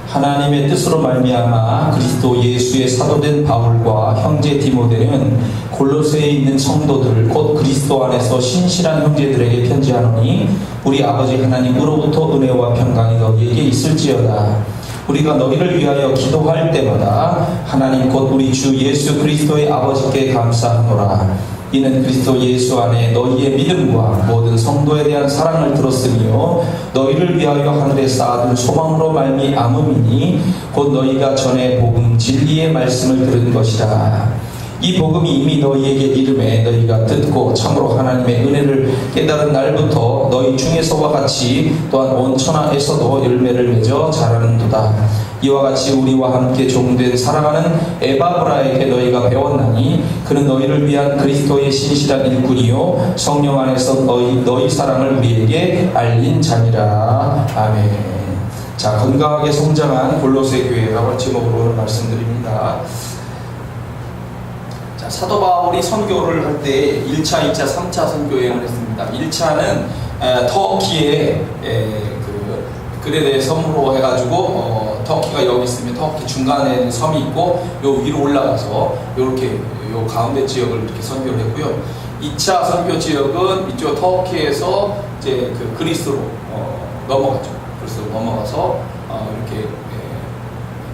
하나님의 뜻으로 말미암아 그리스도 예수의 사도된 바울과 형제 디모데는 골로새에 있는 성도들 곧 그리스도 안에서 신실한 형제들에게 편지하노니 우리 아버지 하나님으로부터 은혜와 평강이 너희에게 있을지어다. 우리가 너희를 위하여 기도할 때마다 하나님 곧 우리 주 예수 그리스도의 아버지께 감사하노라. 이는 그리스도 예수 안에 너희의 믿음과 모든 성도에 대한 사랑을 들었으며 너희를 위하여 하늘에 쌓아둔 소망으로 말미암음이니 곧 너희가 전에 복음 진리의 말씀을 들은 것이라. 이 복음이 이미 너희에게 이름에 너희가 듣고 참으로 하나님의 은혜를 깨달은 날부터 너희 중에서와 같이 또한 온 천하에서도 열매를 맺어 자라는도다. 이와 같이 우리와 함께 종된 사랑하는 에바브라에게 너희가 배웠나니 그는 너희를 위한 그리스도의 신실한 일꾼이요 성령 안에서 너희 사랑을 우리에게 알린 자니라. 아멘. 자, 건강하게 성장한 골로새 교회라고 제목으로 오늘 말씀드립니다. 자, 사도 바울이 선교를 할 때 1차, 2차, 3차 선교 여행을 했습니다. 1차는 터키의 그레데 섬으로 해가지고 터키가 여기 있으면 터키 중간에 섬이 있고 요 위로 올라가서 요렇게 요 가운데 지역을 이렇게 선교를 했고요. 2차 선교 지역은 이쪽 터키에서 이제 그 그리스로 넘어갔죠. 그리스로 넘어가서 이렇게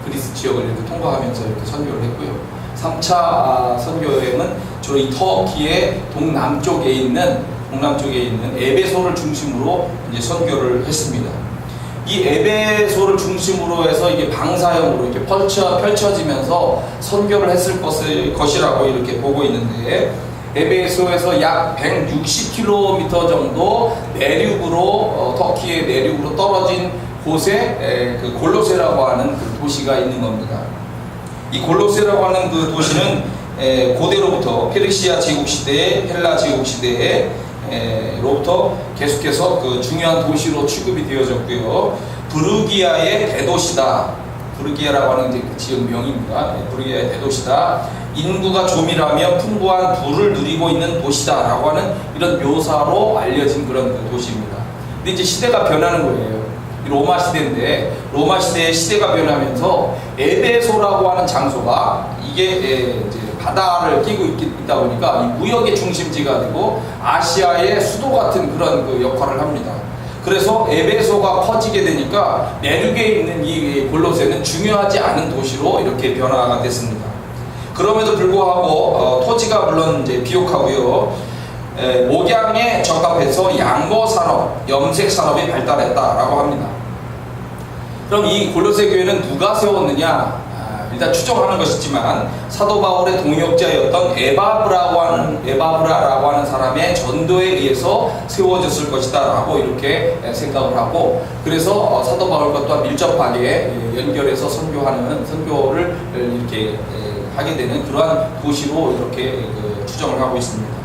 그리스 지역을 이렇게 통과하면서 이렇게 선교를 했고요. 3차 선교 여행은 주로 이 터키의 동남쪽에 있는 에베소를 중심으로 이제 선교를 했습니다. 이 에베소를 중심으로 해서 이게 방사형으로 이렇게 펼쳐지면서 선교를 했을 것이라고 이렇게 보고 있는데, 에베소에서 약 160km 정도 내륙으로 터키의 내륙으로 떨어진 곳에 그 골로새라고 하는 그 도시가 있는 겁니다. 이 골로새라고 하는 그 도시는 고대로부터 페르시아 제국 시대에 헬라 제국 시대에 로부터 계속해서 그 중요한 도시로 취급이 되어졌고요. 부르기아의 대도시다. 부르기아라고 하는 이제 그 지역명입니다. 부르기아의 대도시다. 인구가 조밀하며 풍부한 부를 누리고 있는 도시다라고 하는 이런 묘사로 알려진 그런 그 도시입니다. 근데 이제 시대가 변하는 거예요. 로마 시대인데 로마 시대의 시대가 변하면서 에베소라고 하는 장소가 이게 이제 바다를 끼고 있다 보니까 이 무역의 중심지가 되고 아시아의 수도 같은 그런 그 역할을 합니다. 그래서 에베소가 커지게 되니까 내륙에 있는 이 골로새는 중요하지 않은 도시로 이렇게 변화가 됐습니다. 그럼에도 불구하고 토지가 물론 이제 비옥하고요. 목양에 적합해서 양모 산업, 염색 산업이 발달했다라고 합니다. 그럼 이 골로새 교회는 누가 세웠느냐? 일단 추정하는 것이지만 사도 바울의 동역자였던 에바브라라고 하는 사람의 전도에 의해서 세워졌을 것이다라고 이렇게 생각을 하고, 그래서 사도 바울과 또한 밀접하게 연결해서 선교를 이렇게 하게 되는 그러한 도시로 이렇게 추정을 하고 있습니다.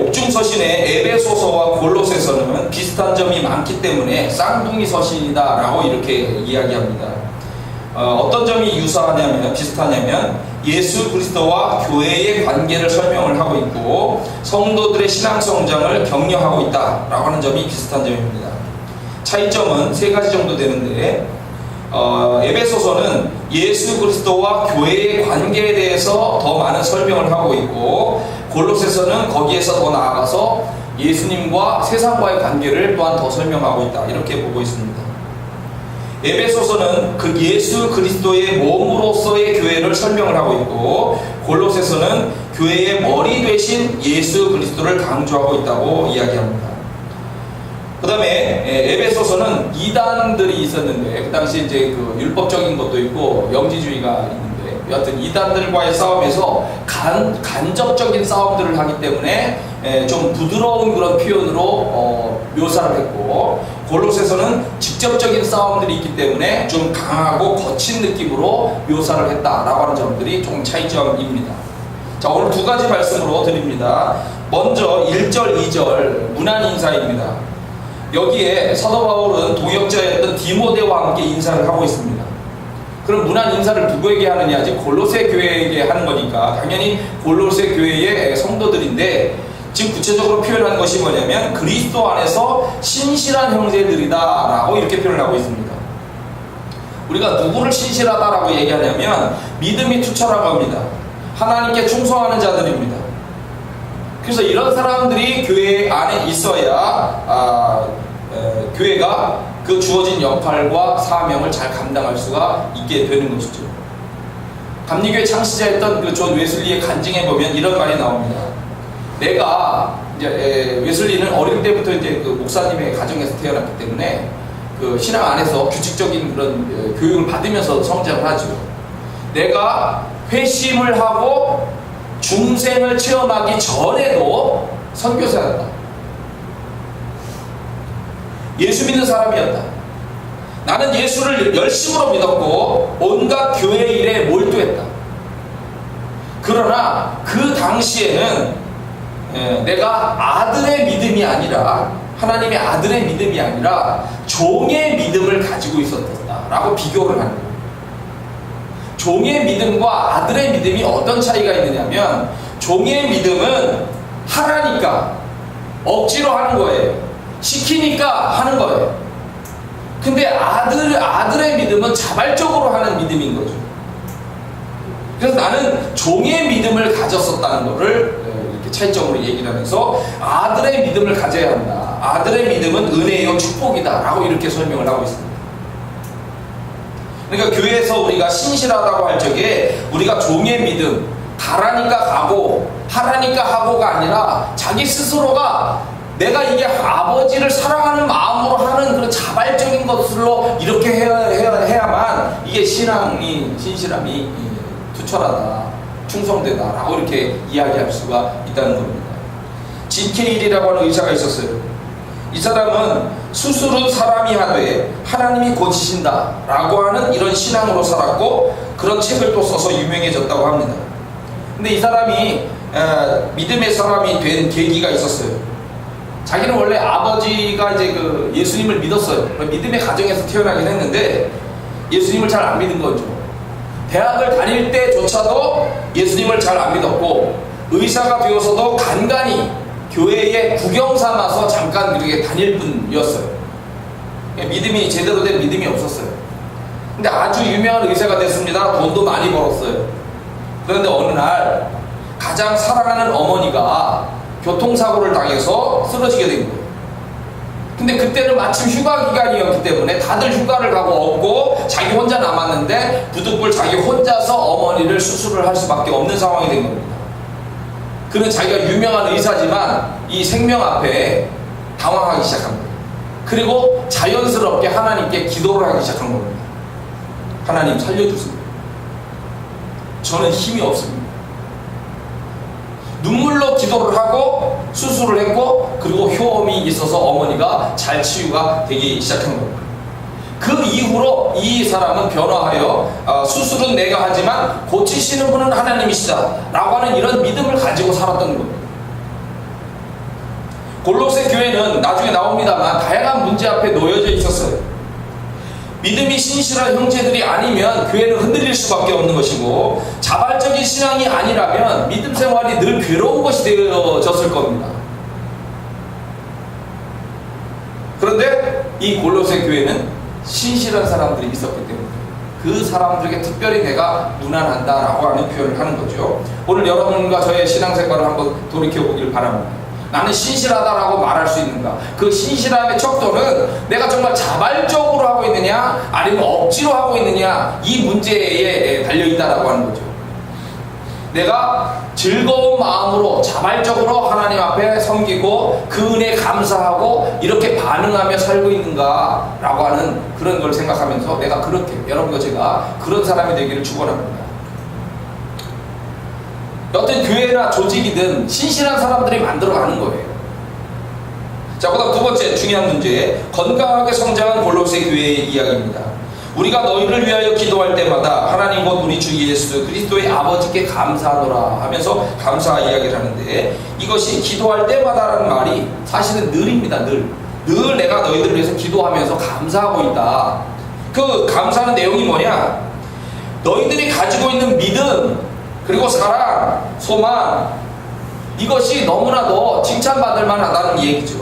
옥중서신의 에베소서와 골로새서는 비슷한 점이 많기 때문에 쌍둥이 서신이다라고 이렇게 이야기합니다. 어떤 점이 비슷하냐면 예수 그리스도와 교회의 관계를 설명을 하고 있고 성도들의 신앙 성장을 격려하고 있다라고 하는 점이 비슷한 점입니다. 차이점은 세 가지 정도 되는데, 에베소서는 예수 그리스도와 교회의 관계에 대해서 더 많은 설명을 하고 있고, 골로새서는 거기에서 더 나아가서 예수님과 세상과의 관계를 또한 더 설명하고 있다, 이렇게 보고 있습니다. 에베소서는 그 예수 그리스도의 몸으로서의 교회를 설명을 하고 있고, 골로새서는 교회의 머리 되신 예수 그리스도를 강조하고 있다고 이야기합니다. 그 다음에 에베소서는 이단들이 있었는데, 그 당시 이제 그 율법적인 것도 있고 영지주의가 있는데, 여하튼 이단들과의 싸움에서 간접적인 싸움들을 하기 때문에 좀 부드러운 그런 표현으로 묘사를 했고, 골로새서는 직접적인 싸움들이 있기 때문에 좀 강하고 거친 느낌으로 묘사를 했다라고 하는 점들이 조금 차이점입니다. 자, 오늘 두 가지 말씀으로 드립니다. 먼저 1절, 2절 문안 인사입니다. 여기에 사도 바울은 동역자였던 디모데와 함께 인사를 하고 있습니다. 그럼 문안 인사를 누구에게 하느냐? 이제 골로새 교회에게 하는 거니까 당연히 골로새 교회의 성도들인데, 지금 구체적으로 표현한 것이 뭐냐면 그리스도 안에서 신실한 형제들이다라고 이렇게 표현을 하고 있습니다. 우리가 누구를 신실하다라고 얘기하냐면 믿음이 투철하고 합니다. 하나님께 충성하는 자들입니다. 그래서 이런 사람들이 교회 안에 있어야 교회가 그 주어진 역할과 사명을 잘 감당할 수가 있게 되는 것이죠. 감리교회 창시자였던 그 존 웨슬리의 간증에 보면 이런 말이 나옵니다. 내가 이제 웨슬리는 어릴 때부터 이제 그 목사님의 가정에서 태어났기 때문에 그 신앙 안에서 규칙적인 그런 교육을 받으면서 성장을 하죠. 내가 회심을 하고 중생을 체험하기 전에도 선교사였다. 예수 믿는 사람이었다. 나는 예수를 열심으로 믿었고 온갖 교회 일에 몰두했다. 그러나 그 당시에는 내가 아들의 믿음이 아니라 하나님의 아들의 믿음이 아니라 종의 믿음을 가지고 있었다라고 비교를 하는 거예요. 종의 믿음과 아들의 믿음이 어떤 차이가 있느냐면 종의 믿음은 하라니까 억지로 하는 거예요. 시키니까 하는 거예요. 근데 아들의 믿음은 자발적으로 하는 믿음인 거죠. 그래서 나는 종의 믿음을 가졌었다는 것을 이렇게 차이점으로 얘기를 하면서 아들의 믿음을 가져야 한다. 아들의 믿음은 은혜요 축복이다 라고 이렇게 설명을 하고 있습니다. 그러니까 교회에서 우리가 신실하다고 할 적에 우리가 종의 믿음, 가라니까 가고 하라니까 하고가 아니라 자기 스스로가 내가 이게 아버지를 사랑하는 마음으로 하는 그런 자발적인 것으로 이렇게 해야만 이게 신실함이 투철하다, 충성되다 라고 이렇게 이야기할 수가 있다는 겁니다. 진케일이라고 하는 의사가 있었어요. 이 사람은 수술은 사람이 하되 하나님이 고치신다 라고 하는 이런 신앙으로 살았고 그런 책을 또 써서 유명해졌다고 합니다. 근데 이 사람이 믿음의 사람이 된 계기가 있었어요. 자기는 원래 아버지가 이제 그 예수님을 믿었어요. 믿음의 가정에서 태어나긴 했는데 예수님을 잘 안 믿은 거죠. 대학을 다닐 때조차도 예수님을 잘 안 믿었고 의사가 되어서도 간간히 교회에 구경 삼아서 잠깐 그렇게 다닐 뿐이었어요. 믿음이 제대로 된 믿음이 없었어요. 근데 아주 유명한 의사가 됐습니다. 돈도 많이 벌었어요. 그런데 어느 날 가장 사랑하는 어머니가 교통사고를 당해서 쓰러지게 된 거예요. 근데 그때는 마침 휴가 기간이었기 때문에 다들 휴가를 가고 없고 자기 혼자 남았는데 부득불 자기 혼자서 어머니를 수술을 할 수밖에 없는 상황이 된 겁니다. 그는 자기가 유명한 의사지만 이 생명 앞에 당황하기 시작합니다. 그리고 자연스럽게 하나님께 기도를 하기 시작한 겁니다. 하나님 살려주세요. 저는 힘이 없습니다. 눈물로 기도를 하고 수술을 했고 그리고 효험이 있어서 어머니가 잘 치유가 되기 시작한 겁니다. 그 이후로 이 사람은 변화하여 수술은 내가 하지만 고치시는 분은 하나님이시다 라고 하는 이런 믿음을 가지고 살았던 겁니다. 골로새 교회는 나중에 나옵니다만 다양한 문제 앞에 놓여져 있었어요. 믿음이 신실한 형제들이 아니면 교회는 흔들릴 수밖에 없는 것이고 자발적인 신앙이 아니라면 믿음 생활이 늘 괴로운 것이 되어졌을 겁니다. 그런데 이 골로새 교회는 신실한 사람들이 있었기 때문에 그 사람들에게 특별히 내가 무난한다라고 하는 표현을 하는 거죠. 오늘 여러분과 저의 신앙생활을 한번 돌이켜보길 바랍니다. 나는 신실하다라고 말할 수 있는가? 그 신실함의 척도는 내가 정말 자발적으로 하고 있느냐 아니면 억지로 하고 있느냐 이 문제에 달려있다라고 하는 거죠. 내가 즐거운 마음으로 자발적으로 하나님 앞에 섬기고 그 은혜에 감사하고 이렇게 반응하며 살고 있는가 라고 하는 그런 걸 생각하면서 내가 그렇게 여러분과 제가 그런 사람이 되기를 축원합니다. 어떤 교회나 조직이든 신실한 사람들이 만들어가는 거예요. 자, 그다음 두 번째 중요한 문제, 건강하게 성장한 골로새 교회의 이야기입니다. 우리가 너희를 위하여 기도할 때마다 하나님 곧 우리 주 예수 그리스도의 아버지께 감사하노라 하면서 감사 이야기를 하는데 이것이 기도할 때마다라는 말이 사실은 늘입니다. 늘 내가 너희들을 위해서 기도하면서 감사하고 있다. 그 감사하는 내용이 뭐냐? 너희들이 가지고 있는 믿음 그리고 사랑, 소망 이것이 너무나도 칭찬받을 만하다는 얘기죠.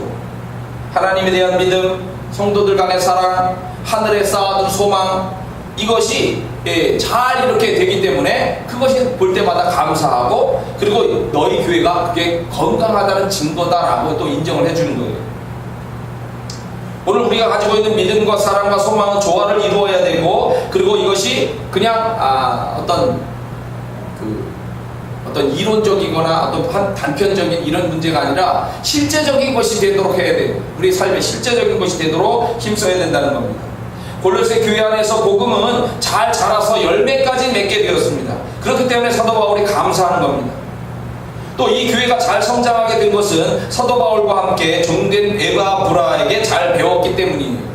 하나님에 대한 믿음, 성도들 간의 사랑, 하늘에 쌓아둔 소망, 이것이 잘 이렇게 되기 때문에 그것이 볼 때마다 감사하고, 그리고 너희 교회가 그게 건강하다는 증거다라고 또 인정을 해주는 거예요. 오늘 우리가 가지고 있는 믿음과 사랑과 소망은 조화를 이루어야 되고, 그리고 이것이 그냥 어떤 이론적이거나 어떤 단편적인 이런 문제가 아니라 실제적인 것이 되도록 해야 돼요. 우리 삶에 실제적인 것이 되도록 힘써야 된다는 겁니다. 골로새 교회 안에서 복음은 잘 자라서 열매까지 맺게 되었습니다. 그렇기 때문에 사도 바울이 감사하는 겁니다. 또 이 교회가 잘 성장하게 된 것은 사도 바울과 함께 종된 에바브라에게 잘 배웠기 때문이에요.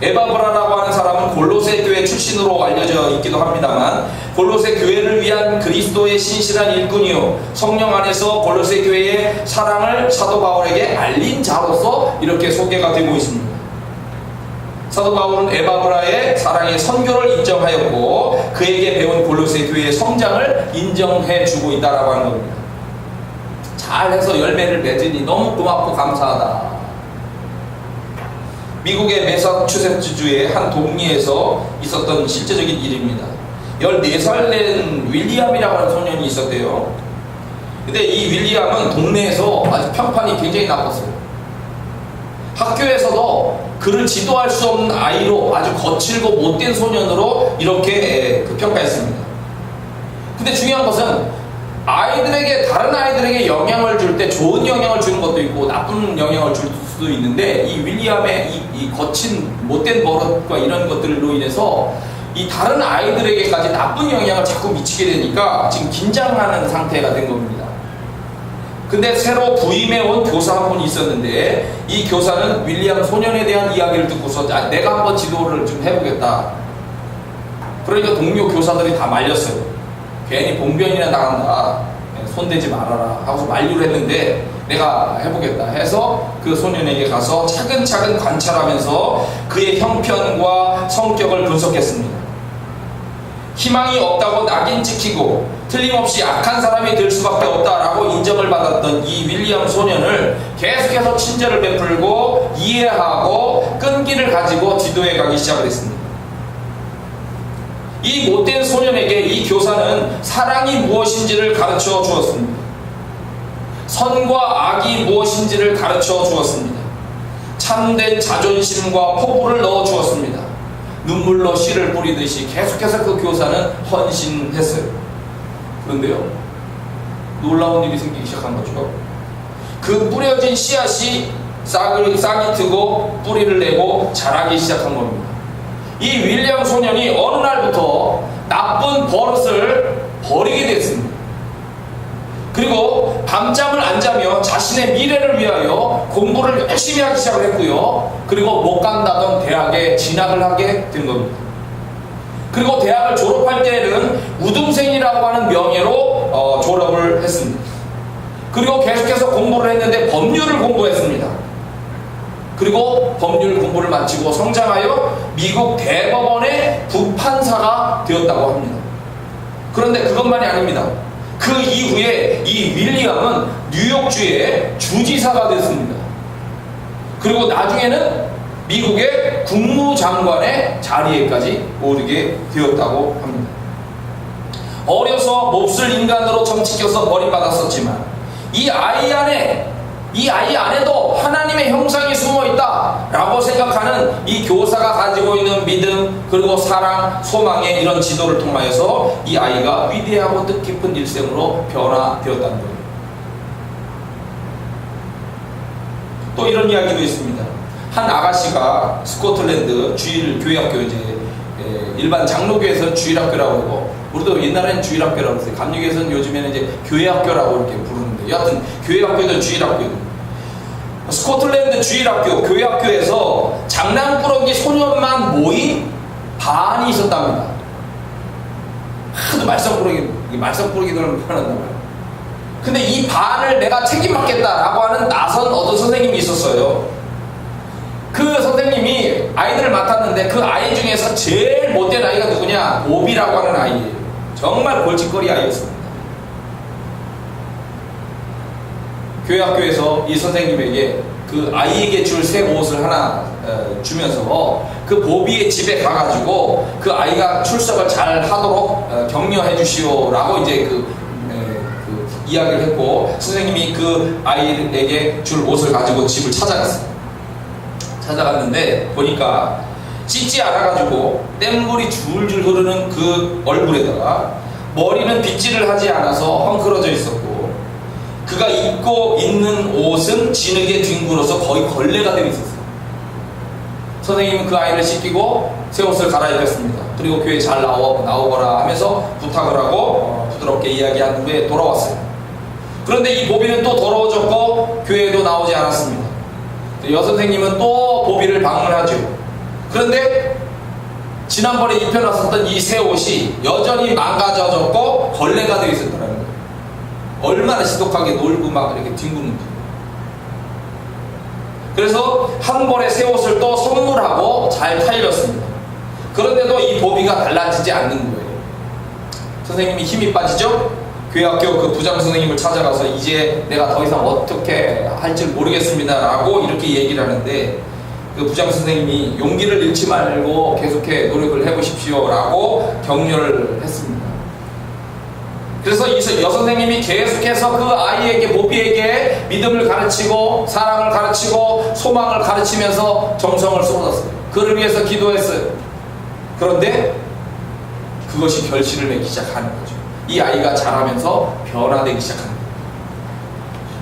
에바브라라고 하는 사람은 골로새 교회 출신으로 알려져 있기도 합니다만, 골로새 교회를 위한 그리스도의 신실한 일꾼이요, 성령 안에서 골로새 교회의 사랑을 사도 바울에게 알린 자로서 이렇게 소개가 되고 있습니다. 사도 바울은 에바브라의 사랑의 선교를 인정하였고, 그에게 배운 골로새 교회의 성장을 인정해 주고 있다라고 하는 겁니다. 잘해서 열매를 맺으니 너무 고맙고 감사하다. 미국의 매사추세츠주의 한 동리에서 있었던 실제적인 일입니다. 14살 된 윌리엄이라고 하는 소년이 있었대요. 근데 이 윌리엄은 동네에서 아주 평판이 굉장히 나빴어요. 학교에서도 그를 지도할 수 없는 아이로, 아주 거칠고 못된 소년으로 이렇게 평가했습니다. 근데 중요한 것은 다른 아이들에게 영향을 줄 때 좋은 영향을 주는 것도 있고 나쁜 영향을 줄 수도 있는데, 이 윌리엄의 이 거친 못된 버릇과 이런 것들로 인해서 이 다른 아이들에게까지 나쁜 영향을 자꾸 미치게 되니까 지금 긴장하는 상태가 된 겁니다. 근데 새로 부임해 온 교사 한 분이 있었는데, 이 교사는 윌리엄 소년에 대한 이야기를 듣고서 내가 한번 지도를 좀 해보겠다. 그러니까 동료 교사들이 다 말렸어요. 괜히 봉변이나 나간다, 손대지 말아라 하고서 만류를 했는데, 내가 해보겠다 해서 그 소년에게 가서 차근차근 관찰하면서 그의 형편과 성격을 분석했습니다. 희망이 없다고 낙인 찍히고 틀림없이 악한 사람이 될 수밖에 없다라고 인정을 받았던 이 윌리엄 소년을 계속해서 친절을 베풀고 이해하고 끈기를 가지고 지도해 가기 시작을 했습니다. 이 못된 소년에게 이 교사는 사랑이 무엇인지를 가르쳐 주었습니다. 선과 악이 무엇인지를 가르쳐 주었습니다. 참된 자존심과 포부를 넣어 주었습니다. 눈물로 씨를 뿌리듯이 계속해서 그 교사는 헌신했어요. 그런데요, 놀라운 일이 생기기 시작한 거죠. 그 뿌려진 씨앗이 싹이 트고 뿌리를 내고 자라기 시작한 겁니다. 이 윌리엄 소년이 어느 날부터 나쁜 버릇을 버리게 됐습니다. 그리고 밤잠을 안 자며 자신의 미래를 위하여 공부를 열심히 하기 시작을 했고요. 그리고 못 간다던 대학에 진학을 하게 된 겁니다. 그리고 대학을 졸업할 때에는 우등생이라고 하는 명예로 졸업을 했습니다. 그리고 계속해서 공부를 했는데 법률을 공부했습니다. 그리고 법률 공부를 마치고 성장하여 미국 대법원의 부판사가 되었다고 합니다. 그런데 그것만이 아닙니다. 그 이후에 이 윌리엄은 뉴욕주의 주지사가 됐습니다. 그리고 나중에는 미국의 국무장관의 자리에까지 오르게 되었다고 합니다. 어려서 몹쓸 인간으로 점찍혀서 버림받았었지만 이 아이 안에도 하나님의 형상이 숨어있다 라고 생각하는 이 교사가 가지고 있는 믿음, 그리고 사랑, 소망의 이런 지도를 통하여서 이 아이가 위대하고 뜻깊은 일생으로 변화되었다는 거예요. 또 이런 이야기도 있습니다. 한 아가씨가 스코틀랜드 주일 교회학교, 이제 일반 장로교에서는 주일학교라고 하고, 우리도 옛날에는 주일학교라고 했어요. 감리교에서는 요즘에는 이제 교회학교라고 이렇게 부르는데, 여하튼 교회학교도 주일학교. 스코틀랜드 주일학교, 교회학교에서 장난꾸러기 소년만 모인 반이 있었답니다. 하도 말썽꾸러기들은 편한단 말이에요. 근데 이 반을 내가 책임받겠다라고 하는 나선 어떤 선생님이 있었어요. 그 선생님이 아이들을 맡았는데 그 아이 중에서 제일 못된 아이가 누구냐? 오비라고 하는 아이예요. 정말 골칫거리 아이였습니다. 교회 학교에서 이 선생님에게 그 아이에게 줄 새 옷을 하나 주면서 그 보비의 집에 가가지고 그 아이가 출석을 잘 하도록 격려해 주시오라고 이제 그 이야기를 했고, 선생님이 그 아이에게 줄 옷을 가지고 집을 찾아갔어요. 찾아갔는데 보니까 씻지 않아가지고 땀물이 줄줄 흐르는 그 얼굴에다가 머리는 빗질을 하지 않아서 헝클어져 있었고, 그가 입고 있는 옷은 진흙에 뒹굴어서 거의 걸레가 되어 있었어요. 선생님은 그 아이를 씻기고 새 옷을 갈아입혔습니다. 그리고 교회에 잘 나오거라 하면서 부탁을 하고 부드럽게 이야기한 후에 돌아왔어요. 그런데 이 보비는 또 더러워졌고 교회에도 나오지 않았습니다. 여선생님은 또 보비를 방문하죠. 그런데 지난번에 입혀놨었던 이 새 옷이 여전히 망가져졌고 걸레가 되어 있었더라는 거예요. 얼마나 지독하게 놀고 막 이렇게 뒹구는지. 그래서 한 벌의 새 옷을 또 선물하고 잘 탈렸습니다. 그런데도 이 보비가 달라지지 않는 거예요. 선생님이 힘이 빠지죠? 교회 학교 그 부장 선생님을 찾아가서 이제 내가 더 이상 어떻게 할지 모르겠습니다 라고 이렇게 얘기를 하는데, 그 부장 선생님이 용기를 잃지 말고 계속해 노력을 해보십시오 라고 격려를 했습니다. 그래서 이 여선생님이 계속해서 그 아이에게, 보비에게 믿음을 가르치고 사랑을 가르치고 소망을 가르치면서 정성을 쏟았어요. 그를 위해서 기도했어요. 그런데 그것이 결실을 맺기 시작하는 거죠. 이 아이가 자라면서 변화되기 시작합니다.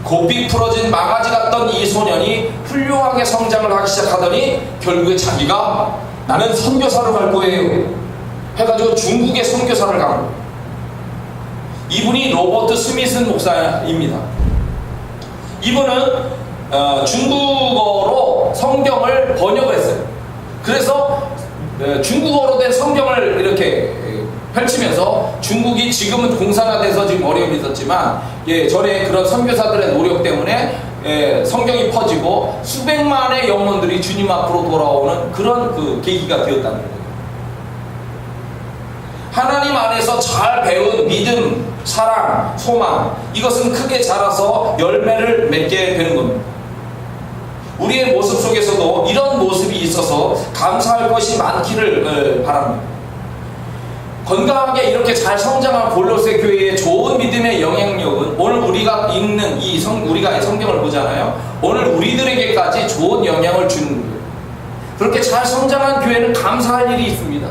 고삐 풀어진 망아지 같던 이 소년이 훌륭하게 성장을 하기 시작하더니 결국에 자기가 나는 선교사로 갈 거예요 해가지고 중국에 선교사를 간 거예요. 이분이 로버트 스미슨 목사입니다. 이분은 중국어로 성경을 번역을 했어요. 그래서 중국어로 된 성경을 이렇게 펼치면서, 중국이 지금은 공산화돼서 지금 어려움이 있었지만 전에 그런 선교사들의 노력 때문에 성경이 퍼지고 수백만의 영혼들이 주님 앞으로 돌아오는 그런 그 계기가 되었다는 거예요. 하나님 안에서 잘 배운 믿음, 사랑, 소망, 이것은 크게 자라서 열매를 맺게 되는 겁니다. 우리의 모습 속에서도 이런 모습이 있어서 감사할 것이 많기를 바랍니다. 건강하게 이렇게 잘 성장한 골로새 교회의 좋은 믿음의 영향력은 오늘 우리가 읽는 우리가 성경을 보잖아요. 오늘 우리들에게까지 좋은 영향을 주는 거예요. 그렇게 잘 성장한 교회는 감사할 일이 있습니다.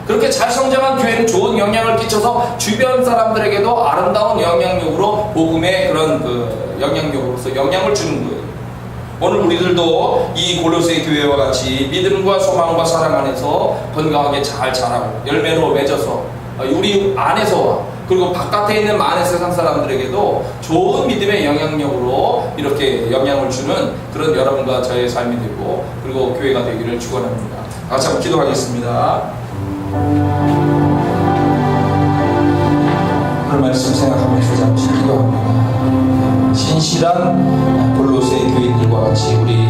그렇게 잘 성장한 교회는 좋은 영향을 끼쳐서 주변 사람들에게도 아름다운 영향력으로, 복음의 그런 영향력으로서 영향을 주는 거예요. 오늘 우리들도 이 골로새 교회와 같이 믿음과 소망과 사랑 안에서 건강하게 잘 자라고 열매로 맺어서 우리 안에서와 그리고 바깥에 있는 많은 세상 사람들에게도 좋은 믿음의 영향력으로 이렇게 영향을 주는 그런 여러분과 저의 삶이 되고, 그리고 교회가 되기를 축원합니다. 같이 한번 기도하겠습니다. 오늘 말씀 생각하면서 잠시 기도합니다. 신실한 골로새 교인들과 같이 우리